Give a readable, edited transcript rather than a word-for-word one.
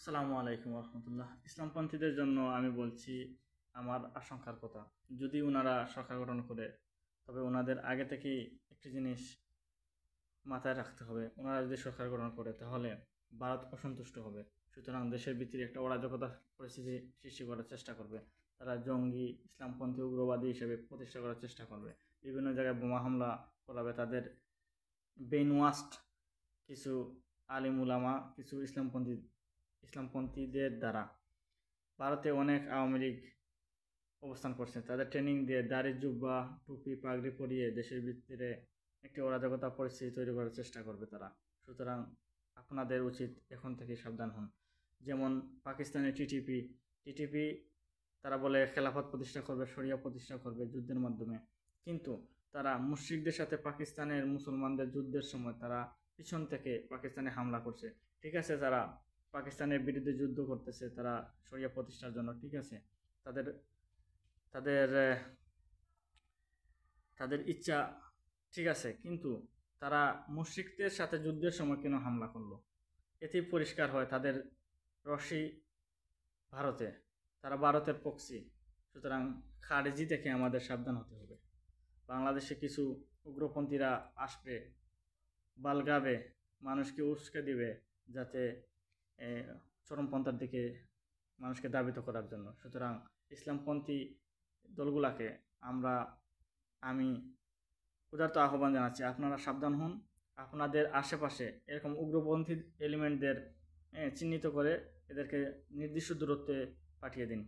আসসালামু আলাইকুম রহমতুল্লাহ। ইসলামপন্থীদের জন্য আমি বলছি আমার আশঙ্কার কথা। যদি ওনারা সরকার গঠন করে, তবে ওনাদের আগে থেকেই একটি জিনিস মাথায় রাখতে হবে। ওনারা যদি সরকার গঠন করে তাহলে ভারত অসন্তুষ্ট হবে। সুতরাং দেশের ভিতরে একটা অরাজকতা পরিস্থিতি সৃষ্টি করার চেষ্টা করবে। তারা জঙ্গি ইসলামপন্থী উগ্রবাদী হিসেবে প্রতিষ্ঠা করার চেষ্টা করবে। বিভিন্ন জায়গায় বোমা হামলা করাবে। তাদের ব্রেইনওয়াশড কিছু আলিম উলামা, কিছু ইসলামপন্থীদের দ্বারা ভারতে অনেক আওয়ামী লীগ অবস্থান করছে। তাদের ট্রেনিং দিয়ে দাড়ি জুব্বা টুপি পাগড়ি পরিয়ে দেশের ভিতরে একটি অরাজকতা পরিস্থিতি তৈরি করার চেষ্টা করবে তারা। সুতরাং আপনাদের উচিত এখন থেকে সাবধান হন। যেমন পাকিস্তানের টিটিপি তারা বলে খেলাফত প্রতিষ্ঠা করবে, শরিয়া প্রতিষ্ঠা করবে যুদ্ধের মাধ্যমে, কিন্তু তারা মুশরিকদের সাথে পাকিস্তানের মুসলমানদের যুদ্ধের সময় তারা পিছন থেকে পাকিস্তানে হামলা করছে। ঠিক আছে, তারা পাকিস্তানের বিরুদ্ধে যুদ্ধ করতেছে, তারা শরিয়া প্রতিষ্ঠার জন্য, ঠিক আছে, তাদের তাদের তাদের ইচ্ছা ঠিক আছে, কিন্তু তারা মুশরিকদের সাথে যুদ্ধের সময় কেন হামলা করলো? এতেই পরিষ্কার হয় তাদের রশি ভারতে, তারা ভারতের প্রক্সি। সুতরাং খারেজি থেকে আমাদের সাবধান হতে হবে। বাংলাদেশে কিছু উগ্রপন্থীরা আসবে, বালগাবে, মানুষকে উস্কে দিবে, যাতে চরমপন্থার দিকে মানুষকে ধাবিত করার জন্য। সুতরাং ইসলামপন্থী দলগুলাকে আমি উদারত আহ্বান জানাচ্ছি, আপনারা সাবধান হন। আপনাদের আশেপাশে এরকম উগ্রপন্থী এলিমেন্টদের চিহ্নিত করে এদেরকে নির্দিষ্ট দূরত্বে পাঠিয়ে দিন।